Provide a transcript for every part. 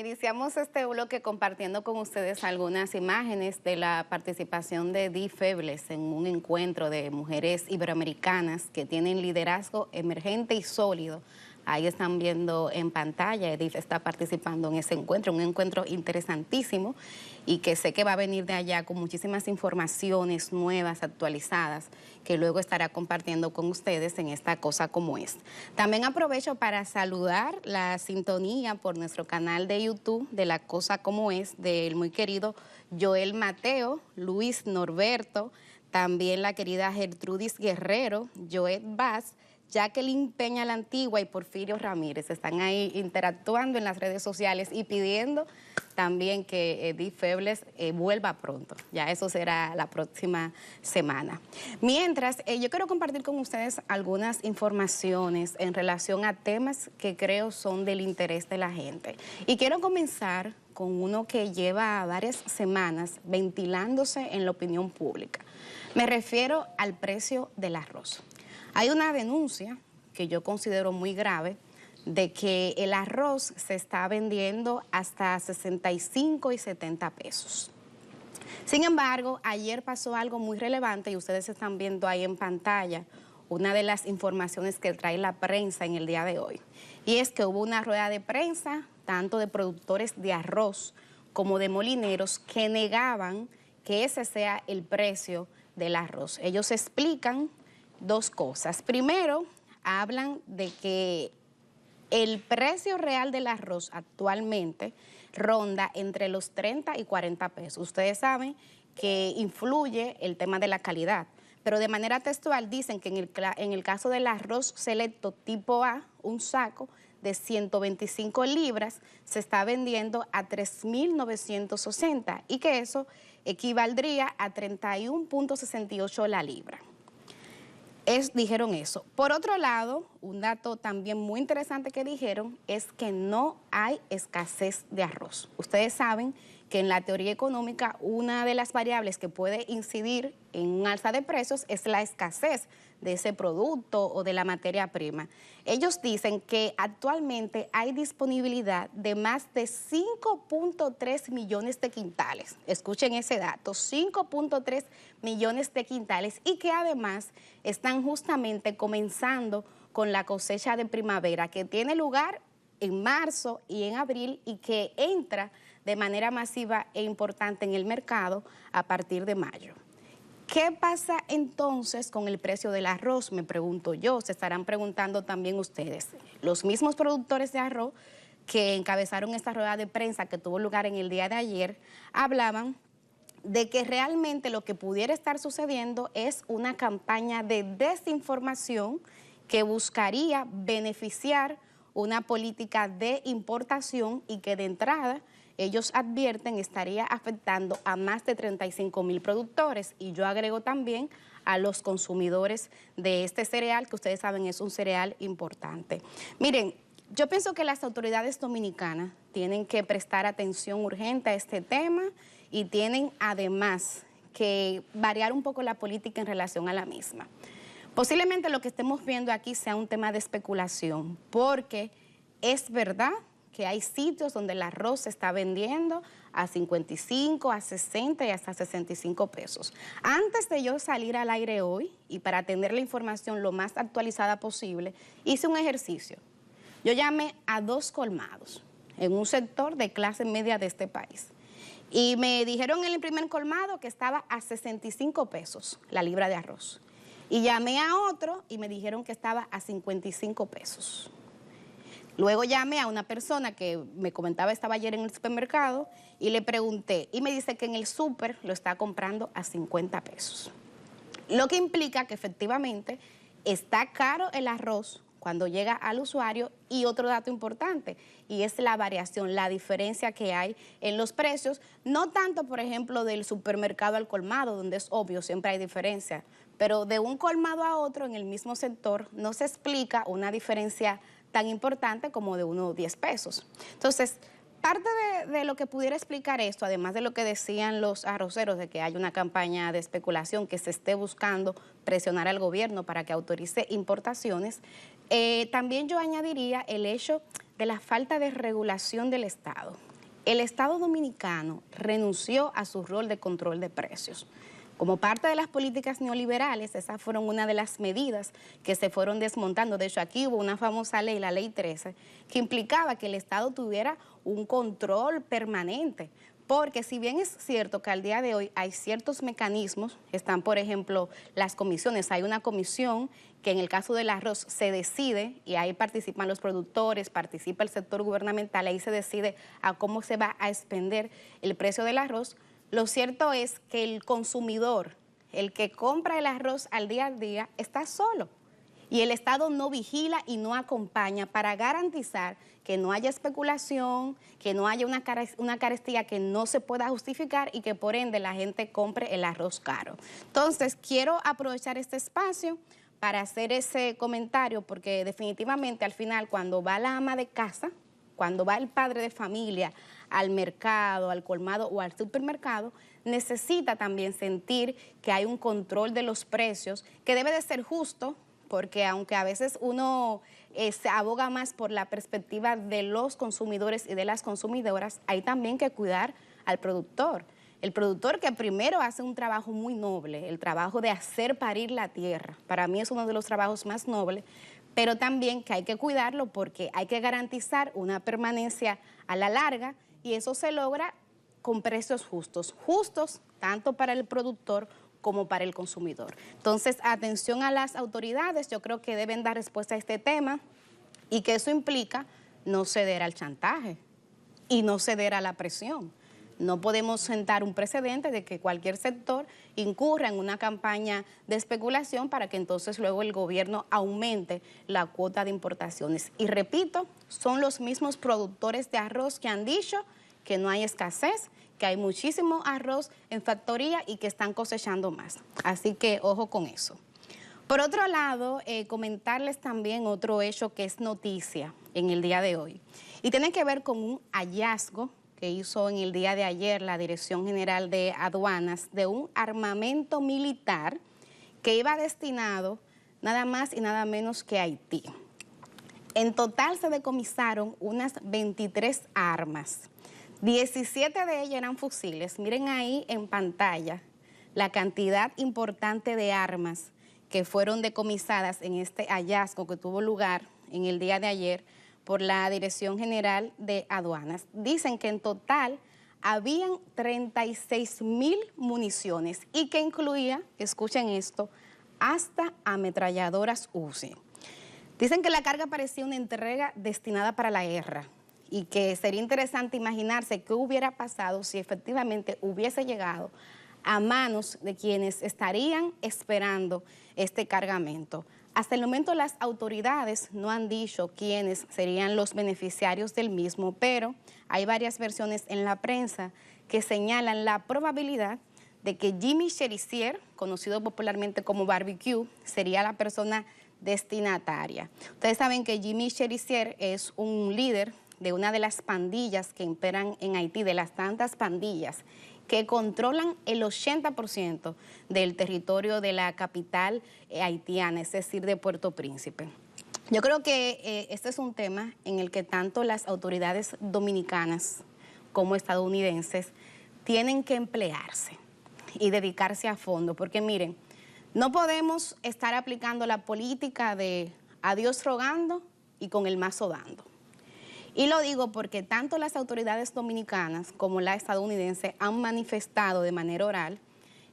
iniciamos este bloque compartiendo con ustedes algunas imágenes de la participación de Edith Febles en un encuentro de mujeres iberoamericanas que tienen liderazgo emergente y sólido. Ahí están viendo en pantalla, Edith está participando en ese encuentro, un encuentro interesantísimo y que sé que va a venir de allá con muchísimas informaciones nuevas, actualizadas, que luego estará compartiendo con ustedes en esta Cosa Como Es. También aprovecho para saludar la sintonía por nuestro canal de YouTube de La Cosa Como Es, del muy querido Joel Mateo, Luis Norberto, también la querida Gertrudis Guerrero, Joet Vaz, Jacqueline Peña la Antigua y Porfirio Ramírez. Están ahí interactuando en las redes sociales y pidiendo también que Edith Febles vuelva pronto. Ya eso será la próxima semana. Mientras, yo quiero compartir con ustedes algunas informaciones en relación a temas que creo son del interés de la gente. Y quiero comenzar con uno que lleva varias semanas ventilándose en la opinión pública. Me refiero al precio del arroz. Hay una denuncia que yo considero muy grave de que el arroz se está vendiendo hasta 65 y 70 pesos. Sin embargo, ayer pasó algo muy relevante y ustedes están viendo ahí en pantalla una de las informaciones que trae la prensa en el día de hoy. Y es que hubo una rueda de prensa, tanto de productores de arroz como de molineros, que negaban que ese sea el precio del arroz. Ellos explican dos cosas. Primero, hablan de que el precio real del arroz actualmente ronda entre los 30 y 40 pesos. Ustedes saben que influye el tema de la calidad, pero de manera textual dicen que en el caso del arroz selecto tipo A, un saco de 125 libras se está vendiendo a 3.960 y que eso equivaldría a 31.68 la libra. Dijeron eso. Por otro lado, un dato también muy interesante que dijeron es que no hay escasez de arroz. Ustedes saben que en la teoría económica una de las variables que puede incidir en un alza de precios es la escasez de ese producto o de la materia prima. Ellos dicen que actualmente hay disponibilidad de más de 5.3 millones de quintales. Escuchen ese dato, 5.3 millones de quintales y que además están justamente comenzando con la cosecha de primavera que tiene lugar en marzo y en abril y que entra de manera masiva e importante en el mercado a partir de mayo. ¿Qué pasa entonces con el precio del arroz? Me pregunto yo, se estarán preguntando también ustedes. Los mismos productores de arroz que encabezaron esta rueda de prensa que tuvo lugar en el día de ayer, hablaban de que realmente lo que pudiera estar sucediendo es una campaña de desinformación que buscaría beneficiar una política de importación y que de entrada ellos advierten estaría afectando a más de 35.000 productores y yo agrego también a los consumidores de este cereal que ustedes saben es un cereal importante. Miren, yo pienso que las autoridades dominicanas tienen que prestar atención urgente a este tema y tienen además que variar un poco la política en relación a la misma. Posiblemente lo que estemos viendo aquí sea un tema de especulación, porque es verdad que hay sitios donde el arroz se está vendiendo a 55, a 60 y hasta 65 pesos. Antes de yo salir al aire hoy, y para tener la información lo más actualizada posible, hice un ejercicio. Yo llamé a 2 colmados en un sector de clase media de este país. Y me dijeron en el primer colmado que estaba a 65 pesos la libra de arroz. Y llamé a otro y me dijeron que estaba a 55 pesos. Luego llamé a una persona que me comentaba, estaba ayer en el supermercado, y le pregunté, y me dice que en el súper lo está comprando a 50 pesos. Lo que implica que efectivamente está caro el arroz cuando llega al usuario y otro dato importante, y es la variación, la diferencia que hay en los precios, no tanto, por ejemplo, del supermercado al colmado, donde es obvio, siempre hay diferencia, pero de un colmado a otro en el mismo sector no se explica una diferencia tan importante como de unos 10 pesos. Entonces, parte de lo que pudiera explicar esto, además de lo que decían los arroceros, de que hay una campaña de especulación, que se esté buscando presionar al gobierno para que autorice importaciones, también yo añadiría el hecho de la falta de regulación del Estado. el Estado Dominicano renunció a su rol de control de precios. Como parte de las políticas neoliberales, esas fueron una de las medidas que se fueron desmontando. De hecho, aquí hubo una famosa ley, la Ley 13, que implicaba que el Estado tuviera un control permanente. Porque si bien es cierto que al día de hoy hay ciertos mecanismos, están por ejemplo las comisiones, hay una comisión que en el caso del arroz se decide y ahí participan los productores, participa el sector gubernamental, ahí se decide a cómo se va a expender el precio del arroz. Lo cierto es que el consumidor, el que compra el arroz al día, está solo. Y el Estado no vigila y no acompaña para garantizar que no haya especulación, que no haya una carestía que no se pueda justificar y que por ende la gente compre el arroz caro. Entonces, quiero aprovechar este espacio para hacer ese comentario porque definitivamente al final cuando va la ama de casa, cuando va el padre de familia al mercado, al colmado o al supermercado, necesita también sentir que hay un control de los precios que debe de ser justo, porque aunque a veces uno se aboga más por la perspectiva de los consumidores y de las consumidoras, hay también que cuidar al productor. El productor que primero hace un trabajo muy noble, el trabajo de hacer parir la tierra. Para mí es uno de los trabajos más nobles, pero también que hay que cuidarlo porque hay que garantizar una permanencia a la larga y eso se logra con precios justos. Justos tanto para el productor como para el consumidor. Entonces, atención a las autoridades, yo creo que deben dar respuesta a este tema y que eso implica no ceder al chantaje y no ceder a la presión. No podemos sentar un precedente de que cualquier sector incurra en una campaña de especulación para que entonces luego el gobierno aumente la cuota de importaciones. Y repito, son los mismos productores de arroz que han dicho que no hay escasez, que hay muchísimo arroz en factoría y que están cosechando más. Así que ojo con eso. Por otro lado, comentarles también otro hecho que es noticia en el día de hoy. Y tiene que ver con un hallazgo que hizo en el día de ayer la Dirección General de Aduanas de un armamento militar que iba destinado nada más y nada menos que a Haití. En total se decomisaron unas 23 armas. 17 de ellas eran fusiles. Miren ahí en pantalla la cantidad importante de armas que fueron decomisadas en este hallazgo que tuvo lugar en el día de ayer por la Dirección General de Aduanas. Dicen que en total habían 36,000 municiones y que incluía, escuchen esto, hasta ametralladoras Uzi. Dicen que la carga parecía una entrega destinada para la guerra y que sería interesante imaginarse qué hubiera pasado si efectivamente hubiese llegado a manos de quienes estarían esperando este cargamento. Hasta el momento las autoridades no han dicho quiénes serían los beneficiarios del mismo, pero hay varias versiones en la prensa que señalan la probabilidad de que Jimmy Cherizier, conocido popularmente como Barbecue, sería la persona destinataria. Ustedes saben que Jimmy Cherizier es un líder de una de las pandillas que imperan en Haití, de las tantas pandillas que controlan el 80% del territorio de la capital haitiana, es decir, de Puerto Príncipe. Yo creo que este es un tema en el que tanto las autoridades dominicanas como estadounidenses tienen que emplearse y dedicarse a fondo, porque miren, no podemos estar aplicando la política de a Dios rogando y con el mazo dando. Y lo digo porque tanto las autoridades dominicanas como la estadounidense han manifestado de manera oral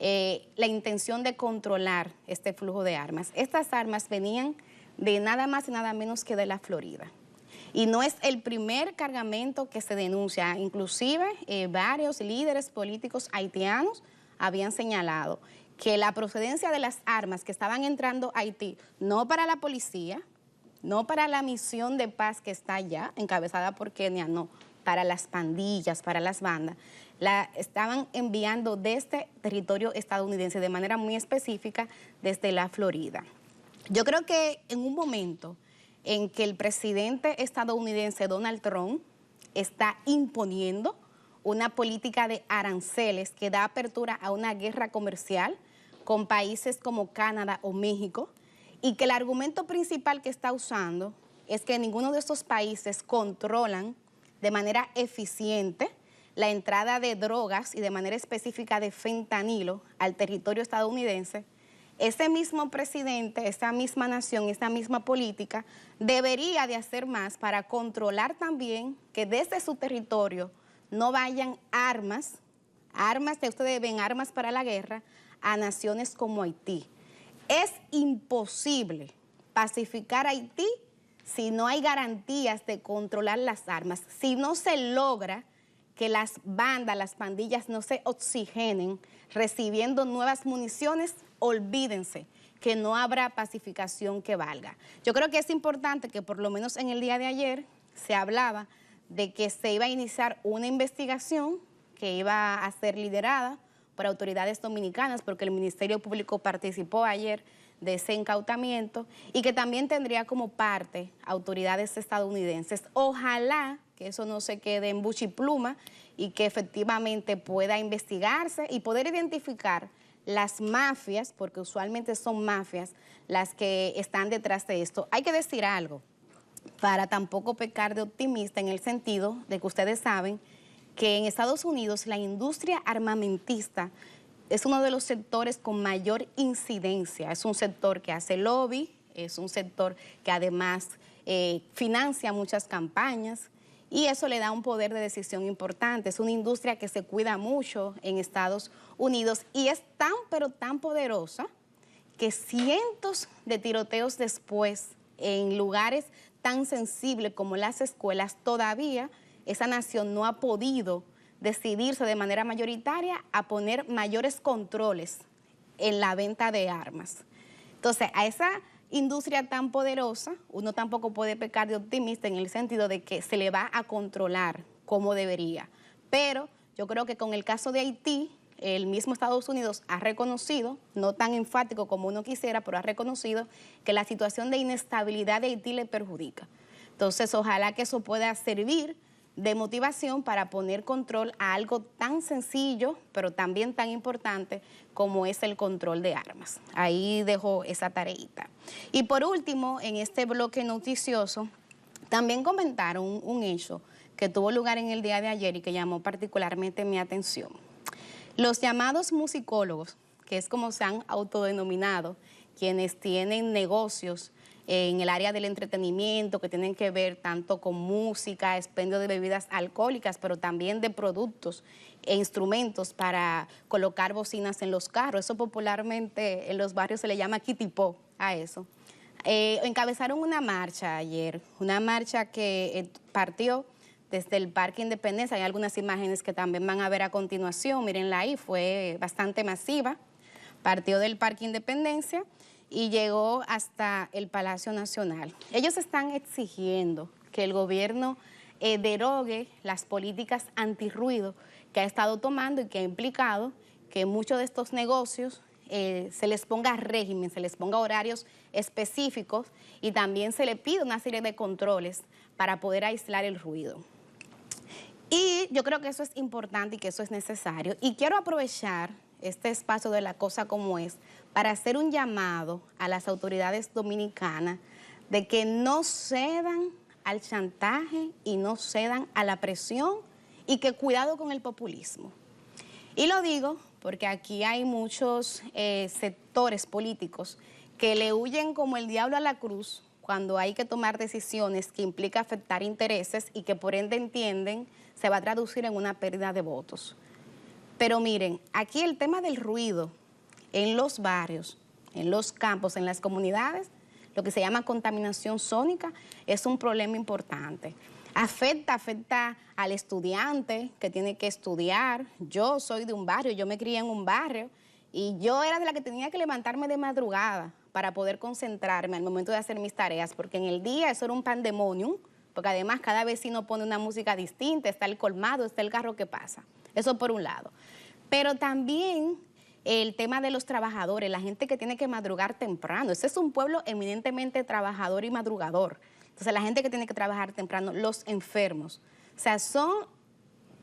la intención de controlar este flujo de armas. Estas armas venían de nada más y nada menos que de la Florida. Y no es el primer cargamento que se denuncia, inclusive varios líderes políticos haitianos habían señalado que la procedencia de las armas que estaban entrando a Haití, no para la policía, no para la misión de paz que está allá, encabezada por Kenia, no, para las pandillas, para las bandas, la estaban enviando desde territorio estadounidense de manera muy específica desde la Florida. Yo creo que en un momento en que el presidente estadounidense Donald Trump está imponiendo una política de aranceles que da apertura a una guerra comercial con países como Canadá o México, y que el argumento principal que está usando es que ninguno de estos países controlan de manera eficiente la entrada de drogas y de manera específica de fentanilo al territorio estadounidense, ese mismo presidente, esa misma nación, esa misma política debería de hacer más para controlar también que desde su territorio no vayan armas que ustedes ven, armas para la guerra, a naciones como Haití. Es imposible pacificar Haití si no hay garantías de controlar las armas, si no se logra que las bandas, las pandillas no se oxigenen recibiendo nuevas municiones, olvídense que no habrá pacificación que valga. Yo creo que es importante que por lo menos en el día de ayer se hablaba de que se iba a iniciar una investigación que iba a ser liderada por autoridades dominicanas, porque el Ministerio Público participó ayer de ese incautamiento, y que también tendría como parte autoridades estadounidenses. Ojalá que eso no se quede en buchipluma y que efectivamente pueda investigarse y poder identificar las mafias, porque usualmente son mafias las que están detrás de esto. Hay que decir algo, para tampoco pecar de optimista, en el sentido de que ustedes saben que en Estados Unidos la industria armamentista es uno de los sectores con mayor incidencia. Es un sector que hace lobby, es un sector que además financia muchas campañas, y eso le da un poder de decisión importante. Es una industria que se cuida mucho en Estados Unidos y es tan, pero tan poderosa que cientos de tiroteos después en lugares tan sensibles como las escuelas, todavía esa nación no ha podido decidirse de manera mayoritaria a poner mayores controles en la venta de armas. Entonces, a esa industria tan poderosa, uno tampoco puede pecar de optimista en el sentido de que se le va a controlar como debería. Pero yo creo que con el caso de Haití, el mismo Estados Unidos ha reconocido, no tan enfático como uno quisiera, pero ha reconocido que la situación de inestabilidad de Haití le perjudica. Entonces, ojalá que eso pueda servir de motivación para poner control a algo tan sencillo, pero también tan importante como es el control de armas. Ahí dejo esa tareita. Y por último, en este bloque noticioso, también comentaron un hecho que tuvo lugar en el día de ayer y que llamó particularmente mi atención. Los llamados musicólogos, que es como se han autodenominado, quienes tienen negocios en el área del entretenimiento, que tienen que ver tanto con música, expendio de bebidas alcohólicas, pero también de productos e instrumentos para colocar bocinas en los carros. Eso popularmente en los barrios se le llama kitty pop a eso. Encabezaron una marcha ayer, una marcha que partió desde el Parque Independencia. Hay algunas imágenes que también van a ver a continuación, mírenla ahí, fue bastante masiva. Partió del Parque Independencia y llegó hasta el Palacio Nacional. Ellos están exigiendo que el gobierno derogue las políticas antirruido que ha estado tomando y que ha implicado que muchos de estos negocios se les ponga régimen, se les ponga horarios específicos y también se le pide una serie de controles para poder aislar el ruido. Y yo creo que eso es importante y que eso es necesario. Y quiero aprovechar este espacio de La Cosa Como Es para hacer un llamado a las autoridades dominicanas de que no cedan al chantaje y no cedan a la presión, y que cuidado con el populismo. Y lo digo porque aquí hay muchos sectores políticos que le huyen como el diablo a la cruz cuando hay que tomar decisiones que implica afectar intereses y que por ende entienden se va a traducir en una pérdida de votos. Pero miren, aquí el tema del ruido en los barrios, en los campos, en las comunidades, lo que se llama contaminación sónica, es un problema importante. Afecta al estudiante que tiene que estudiar. Yo soy de un barrio, yo me crié en un barrio y yo era de la que tenía que levantarme de madrugada para poder concentrarme al momento de hacer mis tareas, porque en el día eso era un pandemonium, porque además cada vecino pone una música distinta, está el colmado, está el carro que pasa. Eso por un lado. Pero también el tema de los trabajadores, la gente que tiene que madrugar temprano. Ese es un pueblo eminentemente trabajador y madrugador. Entonces, la gente que tiene que trabajar temprano, los enfermos. O sea, son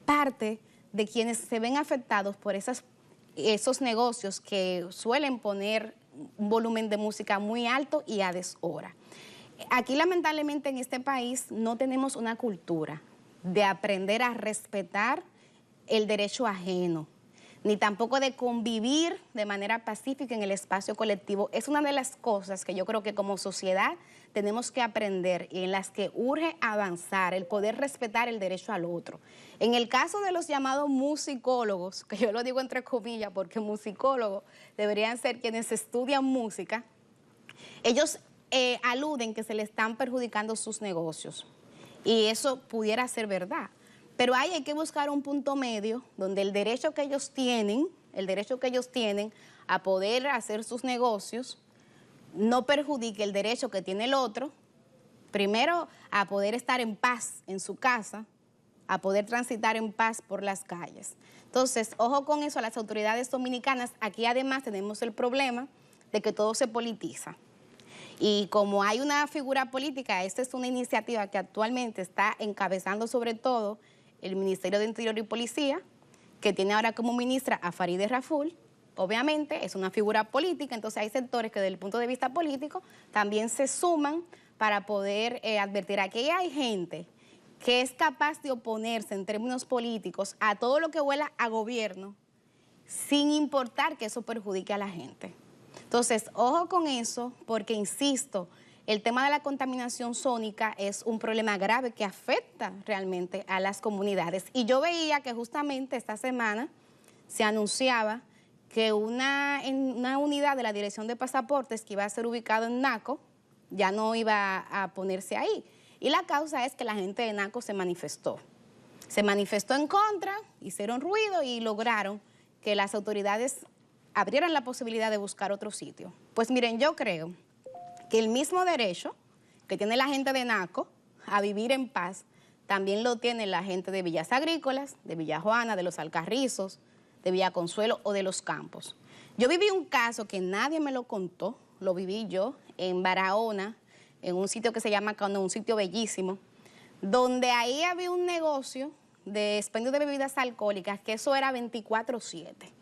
parte de quienes se ven afectados por esos negocios que suelen poner un volumen de música muy alto y a deshora. Aquí, lamentablemente, en este país no tenemos una cultura de aprender a respetar el derecho ajeno, ni tampoco de convivir de manera pacífica en el espacio colectivo. Es una de las cosas que yo creo que como sociedad tenemos que aprender y en las que urge avanzar, el poder respetar el derecho al otro. En el caso de los llamados musicólogos, que yo lo digo entre comillas porque musicólogos deberían ser quienes estudian música, ellos aluden que se le están perjudicando sus negocios y eso pudiera ser verdad. Pero ahí hay que buscar un punto medio donde el derecho que ellos tienen a poder hacer sus negocios no perjudique el derecho que tiene el otro, primero a poder estar en paz en su casa, a poder transitar en paz por las calles. Entonces, ojo con eso a las autoridades dominicanas. Aquí además tenemos el problema de que todo se politiza. Y como hay una figura política, esta es una iniciativa que actualmente está encabezando sobre todo el Ministerio de Interior y Policía, que tiene ahora como ministra a Farideh Raful. Obviamente es una figura política, entonces hay sectores que desde el punto de vista político también se suman para poder advertir. Aquí hay gente que es capaz de oponerse en términos políticos a todo lo que huela a gobierno, sin importar que eso perjudique a la gente. Entonces, ojo con eso, porque insisto, el tema de la contaminación sónica es un problema grave que afecta realmente a las comunidades. Y yo veía que justamente esta semana se anunciaba que una unidad de la Dirección de Pasaportes que iba a ser ubicado en Naco ya no iba a ponerse ahí. Y la causa es que la gente de Naco se manifestó. Se manifestó en contra, hicieron ruido y lograron que las autoridades abrieran la posibilidad de buscar otro sitio. Pues miren, yo creo que el mismo derecho que tiene la gente de Naco a vivir en paz, también lo tiene la gente de Villas Agrícolas, de Villa Juana, de Los Alcarrizos, de Villa Consuelo o de Los Campos. Yo viví un caso que nadie me lo contó, lo viví yo en Barahona, en un sitio que se llama Cano, un sitio bellísimo, donde ahí había un negocio de expendio de bebidas alcohólicas, que eso era 24/7.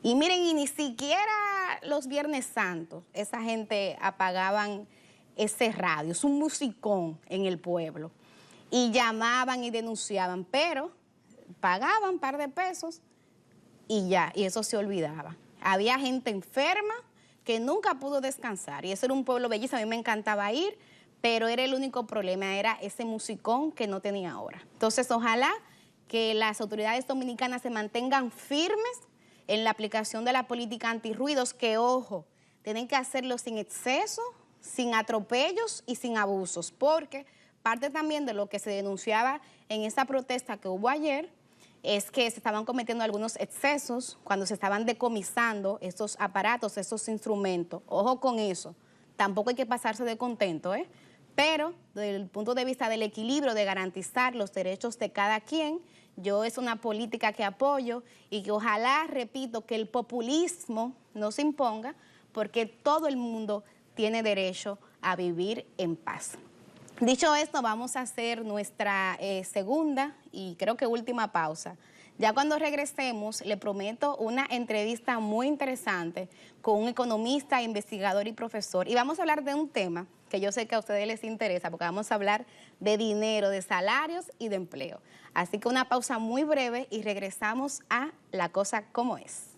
Y miren, y ni siquiera los Viernes Santos esa gente apagaban ese radio, es un musicón en el pueblo. Y llamaban y denunciaban, pero pagaban un par de pesos y ya, y eso se olvidaba. Había gente enferma que nunca pudo descansar y eso era un pueblo bellísimo, a mí me encantaba ir, pero era el único problema, era ese musicón que no tenía ahora. Entonces, ojalá que las autoridades dominicanas se mantengan firmes en la aplicación de la política antirruidos, que, ojo, tienen que hacerlo sin exceso, sin atropellos y sin abusos, porque parte también de lo que se denunciaba en esa protesta que hubo ayer es que se estaban cometiendo algunos excesos cuando se estaban decomisando estos aparatos, estos instrumentos. Ojo con eso, tampoco hay que pasarse de contento, pero desde el punto de vista del equilibrio, de garantizar los derechos de cada quien, yo es una política que apoyo y que ojalá, repito, que el populismo no se imponga, porque todo el mundo tiene derecho a vivir en paz. Dicho esto, vamos a hacer nuestra segunda y creo que última pausa. Ya cuando regresemos, le prometo una entrevista muy interesante con un economista, investigador y profesor. Y vamos a hablar de un tema que yo sé que a ustedes les interesa, porque vamos a hablar de dinero, de salarios y de empleo. Así que una pausa muy breve y regresamos a La Cosa Como Es.